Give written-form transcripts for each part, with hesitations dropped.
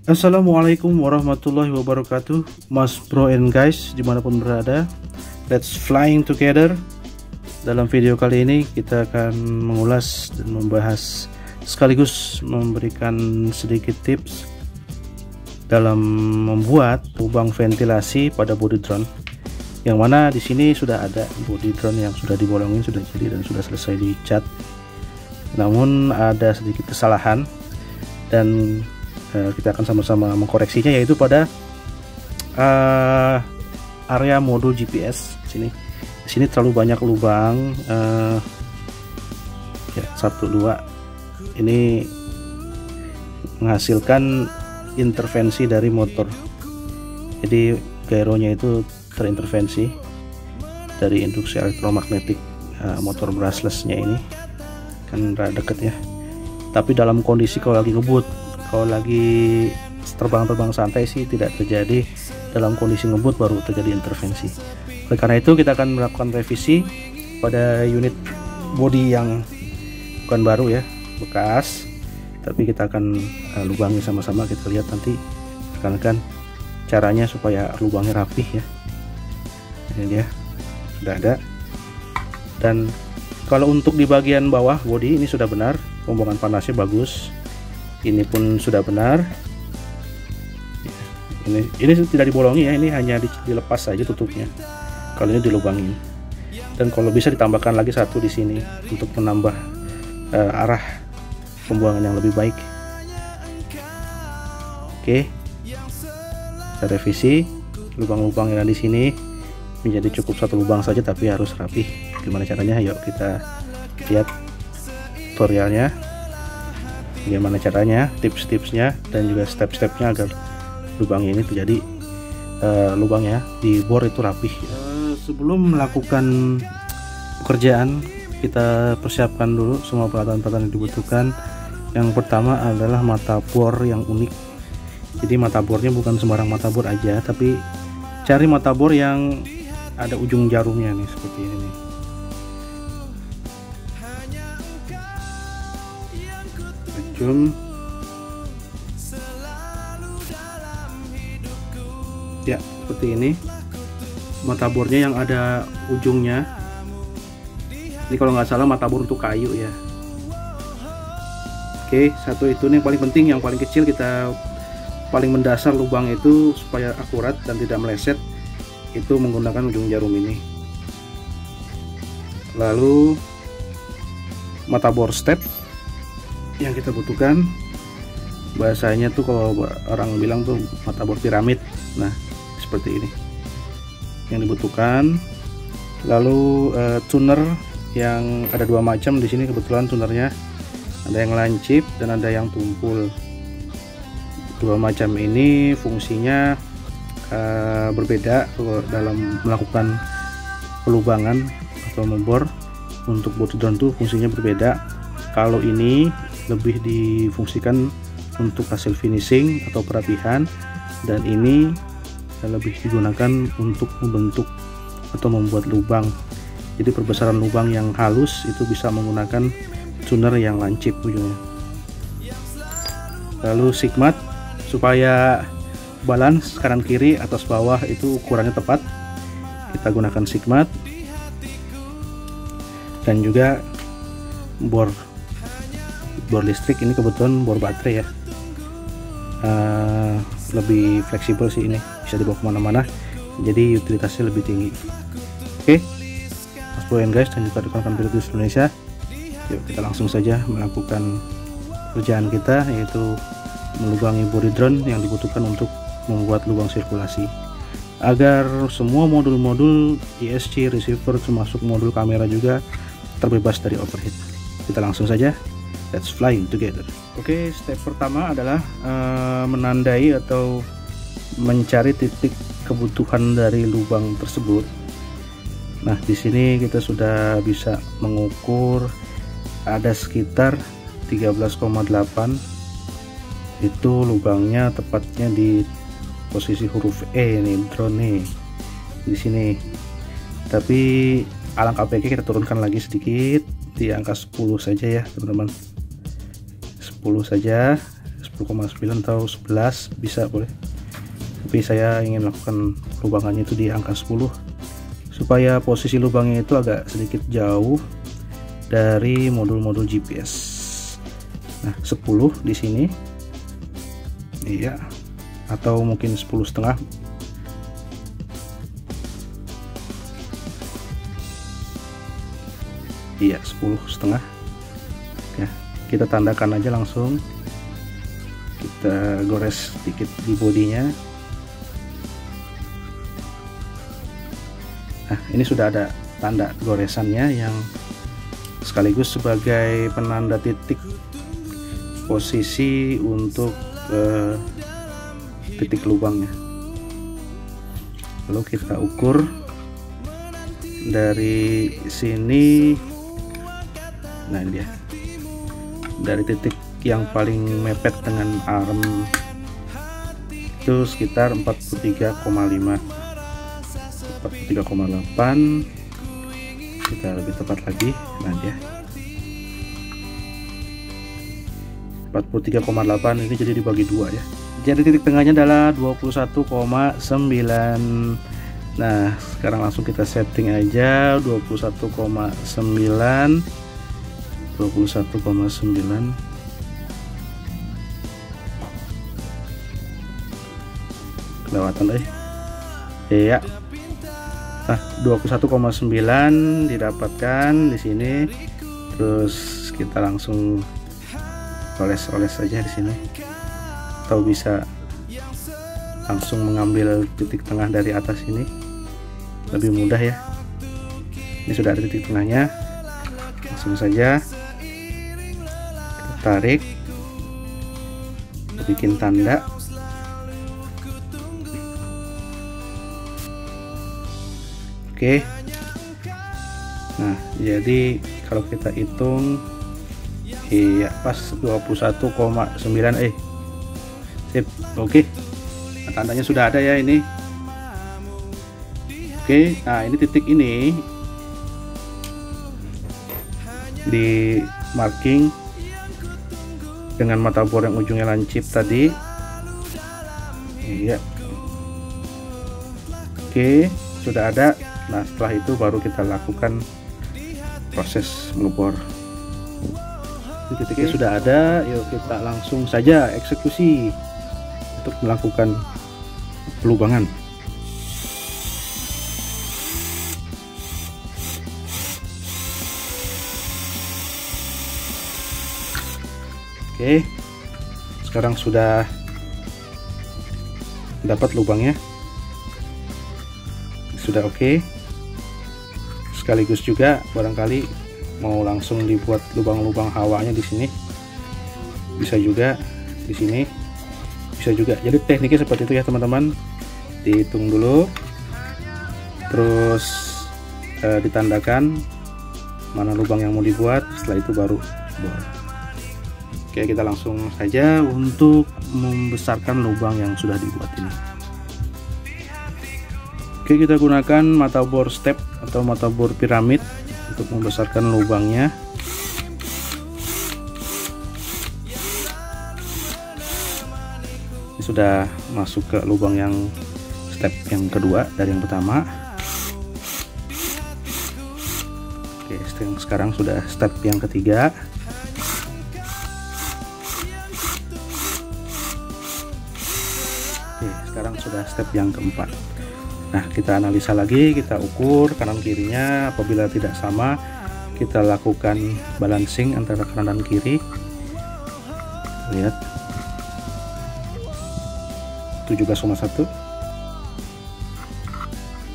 Assalamualaikum warahmatullahi wabarakatuh, Mas Bro and guys dimanapun berada. Let's flying together. Dalam video kali ini kita akan mengulas dan membahas sekaligus memberikan sedikit tips dalam membuat lubang ventilasi pada body drone. Yang mana di sini sudah ada body drone yang sudah dibolongin, sudah jadi dan sudah selesai dicat. Namun ada sedikit kesalahan dan kita akan sama-sama mengkoreksinya, yaitu pada area modul GPS sini. Di sini terlalu banyak lubang, ya 1, 2. Ini menghasilkan intervensi dari motor. Jadi gyronya itu terintervensi dari induksi elektromagnetik motor brushlessnya ini. Kan rada deket ya. Tapi dalam kondisi kalau lagi ngebut, kalau lagi terbang-terbang santai sih tidak terjadi. Dalam kondisi ngebut baru terjadi intervensi. Oleh karena itu kita akan melakukan revisi pada unit body yang bukan baru ya, bekas. Tapi kita akan lubangi sama-sama, kita lihat nanti rekan-rekan caranya supaya lubangnya rapih ya. Ini dia sudah ada. Dan kalau untuk di bagian bawah body ini sudah benar, pembuangan panasnya bagus. Ini pun sudah benar. Ini tidak dibolongi ya, ini hanya dilepas saja tutupnya. Kalau ini dilubangi. Dan kalau bisa ditambahkan lagi satu di sini untuk menambah arah pembuangan yang lebih baik. Oke. Kita revisi lubang-lubang yang ada di sini menjadi cukup satu lubang saja, tapi harus rapih. Gimana caranya? Yuk kita lihat tutorialnya. Bagaimana caranya, tips-tipsnya, dan juga step-stepnya agar lubang ini terjadi lubangnya di bor itu rapih. Sebelum melakukan pekerjaan, kita persiapkan dulu semua peralatan-peralatan yang dibutuhkan. Yang pertama adalah mata bor yang unik. Jadi mata bornya bukan sembarang mata bor aja, tapi cari mata bor yang ada ujung jarumnya nih, seperti ini nih. Ya seperti ini mata bornya yang ada ujungnya. Ini kalau nggak salah mata bor untuk kayu ya. Oke, satu itu nih yang paling penting. Yang paling kecil kita paling mendasar lubang itu supaya akurat dan tidak meleset, itu menggunakan ujung jarum ini. Lalu mata bor step yang kita butuhkan, bahasanya tuh kalau orang bilang tuh mata bor piramid. Nah seperti ini yang dibutuhkan. Lalu tuner yang ada dua macam di sini, kebetulan tunernya ada yang lancip dan ada yang tumpul. Dua macam ini fungsinya berbeda dalam melakukan pelubangan atau membor. Untuk body drone tuh fungsinya berbeda. Kalau ini lebih difungsikan untuk hasil finishing atau perapihan, dan ini lebih digunakan untuk membentuk atau membuat lubang. Jadi perbesaran lubang yang halus itu bisa menggunakan tuner yang lancip ujungnya. Lalu sigmat supaya balance kanan kiri atas bawah itu ukurannya tepat, kita gunakan sigmat. Dan juga bor listrik, ini kebetulan bor baterai ya, lebih fleksibel sih, ini bisa dibawa kemana-mana, jadi utilitasnya lebih tinggi. Oke, Mas Bro and guys dan juga rekan-rekan pilot Indonesia, yuk kita langsung saja melakukan kerjaan kita, yaitu melubangi body drone yang dibutuhkan untuk membuat lubang sirkulasi agar semua modul-modul ESC receiver termasuk modul kamera juga terbebas dari overheat. Kita langsung saja, let's flying together. Oke, step pertama adalah menandai atau mencari titik kebutuhan dari lubang tersebut. Nah, di sini kita sudah bisa mengukur ada sekitar 13,8. Itu lubangnya tepatnya di posisi huruf E nih, drone nih di sini. Tapi alangkah baiknya kita turunkan lagi sedikit di angka 10 saja ya teman-teman. 10 saja, 10 10,9 atau 11 bisa boleh, tapi saya ingin lakukan lubangannya itu di angka 10 supaya posisi lubangnya itu agak sedikit jauh dari modul-modul GPS. Nah 10 di sini, iya, atau mungkin 10,5. Iya 10,5 ya, kita tandakan aja langsung, kita gores sedikit di bodinya. Nah ini sudah ada tanda goresannya yang sekaligus sebagai penanda titik posisi untuk titik lubangnya. Lalu kita ukur dari sini. Nah ini dia, dari titik yang paling mepet dengan arm itu sekitar 43,5, 43,8, kita lebih tepat lagi. Nah dia 43,8 ini jadi dibagi dua ya, jadi titik tengahnya adalah 21,9. Nah sekarang langsung kita setting aja 21,9, 21,9. Kelewatan deh. Iya. Nah, 21,9 didapatkan di sini. Terus kita langsung oles-oles saja di sini. Atau bisa langsung mengambil titik tengah dari atas ini. Lebih mudah ya. Ini sudah ada titik tengahnya. Langsung saja tarik, bikin tanda. Oke. Nah jadi kalau kita hitung, iya pas 21,9. Sip. Oke. Nah, tandanya sudah ada ya ini. Oke. Nah ini titik ini di marking dengan mata bor yang ujungnya lancip tadi. Iya. Oke, sudah ada. Nah setelah itu baru kita lakukan proses ngebor. Titiknya sudah ada, yuk kita langsung saja eksekusi untuk melakukan pelubangan. Oke, sekarang sudah dapat lubangnya, sudah oke. Sekaligus juga barangkali mau langsung dibuat lubang-lubang hawanya di sini, bisa juga di sini, bisa juga. Jadi tekniknya seperti itu ya teman-teman. Dihitung dulu, terus ditandakan mana lubang yang mau dibuat. Setelah itu baru bor. Oke, kita langsung saja untuk membesarkan lubang yang sudah dibuat ini. Oke, kita gunakan mata bor step atau mata bor piramid untuk membesarkan lubangnya. Ini sudah masuk ke lubang yang step yang kedua dari yang pertama. Oke, sekarang sudah step yang ketiga. Sekarang sudah step yang keempat. Nah kita analisa lagi, kita ukur kanan kirinya. Apabila tidak sama, kita lakukan balancing antara kanan dan kiri. Lihat 17,1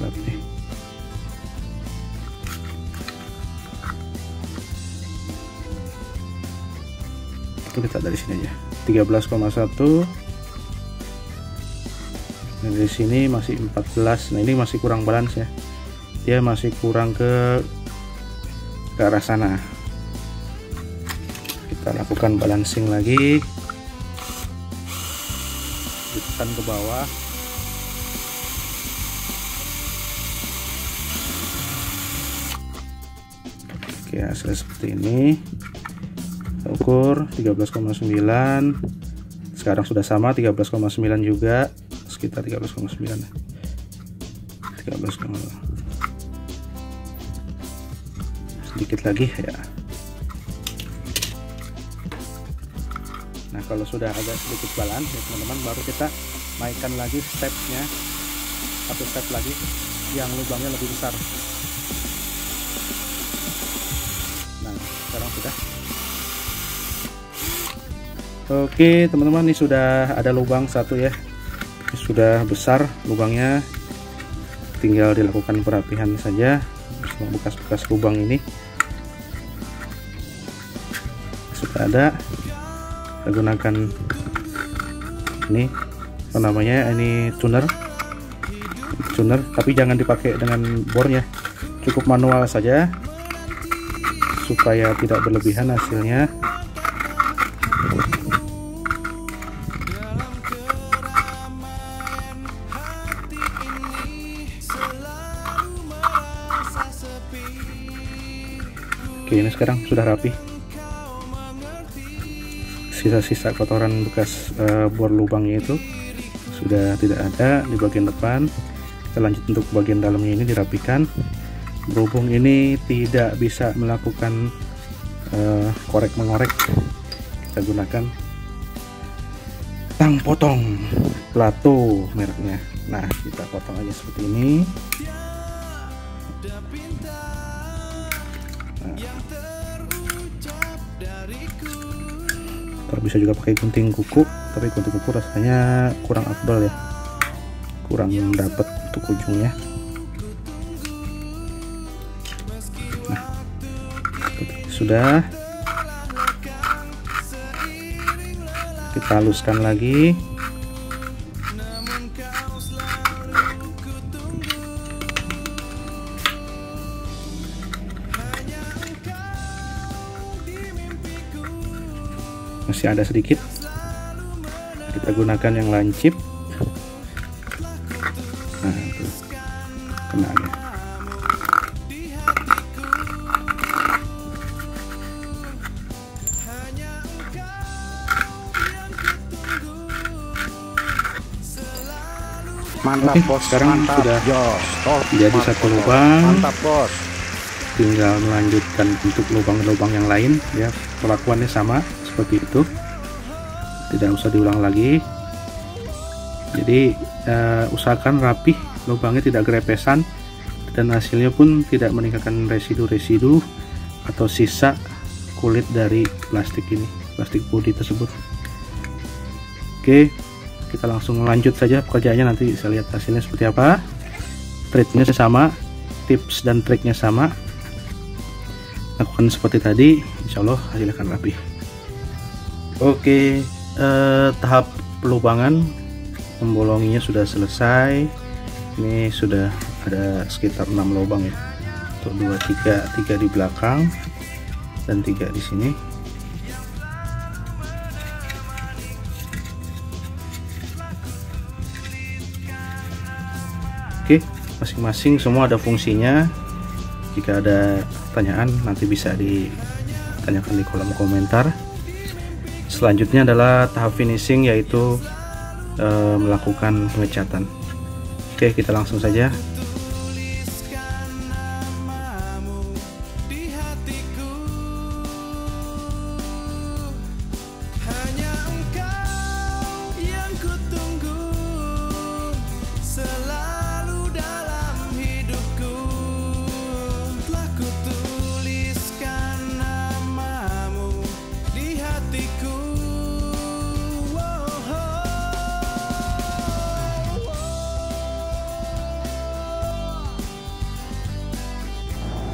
lebih. Itu kita dari sini aja 13,1. Dari sini masih 14. Nah ini masih kurang balance ya, dia masih kurang ke arah sana. Kita lakukan balancing lagi, ditekan ke bawah. Oke, hasilnya seperti ini. Kita ukur 13,9. sekarang sudah sama 13,9 juga, sekitar 13,9, 13, sedikit lagi ya. Nah kalau sudah agak sedikit balance ya teman-teman, baru kita naikkan lagi stepnya, satu step lagi yang lubangnya lebih besar. Nah sekarang sudah oke teman-teman, ini sudah ada lubang satu ya, ini sudah besar lubangnya, tinggal dilakukan perapihan saja bekas-bekas lubang ini. Sudah ada, kita gunakan ini apa namanya, ini tuner, tapi jangan dipakai dengan bornya, cukup manual saja supaya tidak berlebihan hasilnya. Oke, ini sekarang sudah rapi. Sisa-sisa kotoran bekas bor lubangnya itu sudah tidak ada di bagian depan. Kita lanjut untuk bagian dalamnya, ini dirapikan. Berhubung ini tidak bisa melakukan korek mengorek, kita gunakan tang potong Plato mereknya. Nah kita potong aja seperti ini. Nah, bisa juga pakai gunting kuku, tapi gunting kuku rasanya kurang afdol ya, kurang dapat untuk ujungnya. Nah sudah, kita haluskan lagi. Masih ada sedikit, kita gunakan yang lancip. Nah tuh, kena ya. Mantap bos, sekarang mantap, sudah Jos, jadi satu lubang. Mantap bos. Tinggal melanjutkan untuk lubang-lubang yang lain ya, perlakuannya sama seperti itu, tidak usah diulang lagi. Jadi usahakan rapih, lubangnya tidak gerepesan, dan hasilnya pun tidak meninggalkan residu-residu atau sisa kulit dari plastik ini, plastik bodi tersebut. Oke, kita langsung lanjut saja pekerjaannya, nanti bisa lihat hasilnya seperti apa. Triknya sama, tips dan triknya sama, lakukan seperti tadi, insya Allah hasilnya akan rapi. Oke, tahap pelubangan membolonginya sudah selesai. Ini sudah ada sekitar 6 lubang ya, untuk 2, 3 di belakang dan 3 di sini. Oke, masing-masing semua ada fungsinya. Jika ada pertanyaan nanti bisa ditanyakan di kolom komentar. Selanjutnya adalah tahap finishing, yaitu melakukan pengecatan. Oke, kita langsung saja.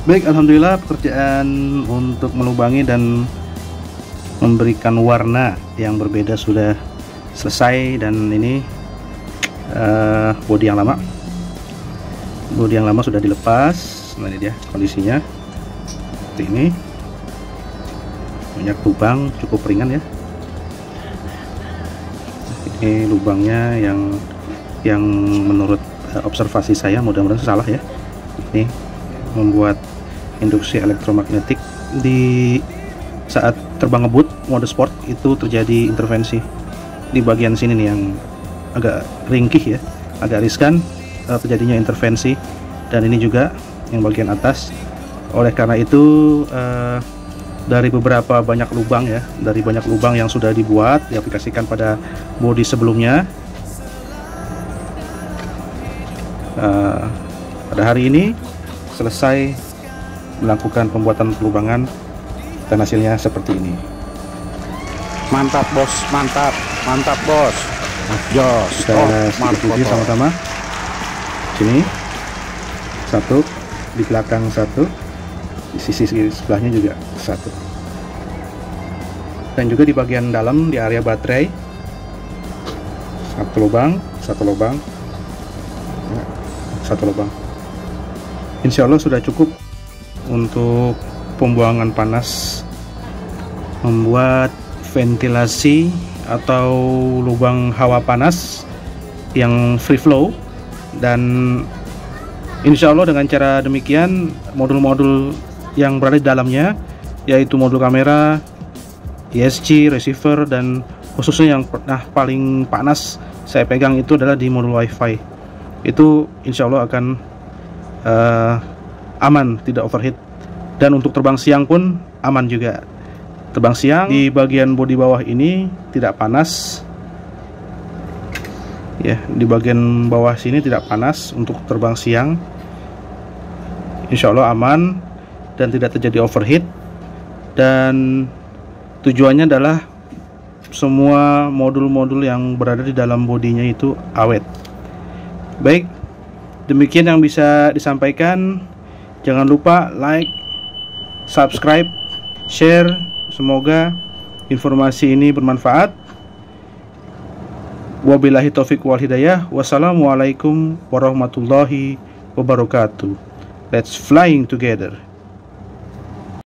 Baik, alhamdulillah pekerjaan untuk melubangi dan memberikan warna yang berbeda sudah selesai. Dan ini bodi yang lama sudah dilepas. Nah ini dia kondisinya seperti ini, banyak lubang, cukup ringan ya. Ini lubangnya yang menurut observasi saya, mudah-mudahan salah ya, ini membuat induksi elektromagnetik di saat terbang ngebut mode sport itu terjadi intervensi. di bagian sini nih yang agak ringkih ya, agak riskan terjadinya intervensi, dan ini juga yang bagian atas. Oleh karena itu dari beberapa banyak lubang ya, dari banyak lubang yang sudah dibuat diaplikasikan pada bodi sebelumnya, pada hari ini selesai melakukan pembuatan pelubangan dan hasilnya seperti ini. Mantap bos, mantap bos. Jos, kita puji sama-sama. Sini satu, di belakang satu, di sisi sebelahnya juga satu, dan juga di bagian dalam di area baterai satu lubang. Insya Allah sudah cukup untuk pembuangan panas, membuat ventilasi atau lubang hawa panas yang free flow. Dan insya Allah dengan cara demikian modul-modul yang berada di dalamnya, yaitu modul kamera, ESC, receiver, dan khususnya yang paling panas saya pegang itu adalah di modul WiFi. Itu insya Allah akan aman, tidak overheat. Dan untuk terbang siang pun aman juga. Terbang siang di bagian bodi bawah ini tidak panas ya, di bagian bawah sini tidak panas untuk terbang siang. Insya Allah aman dan tidak terjadi overheat, dan tujuannya adalah semua modul-modul yang berada di dalam bodinya itu awet. Baik, demikian yang bisa disampaikan. Jangan lupa like, subscribe, share. Semoga informasi ini bermanfaat. Wabillahi taufiq wal hidayah. Wassalamualaikum warahmatullahi wabarakatuh. Let's flying together.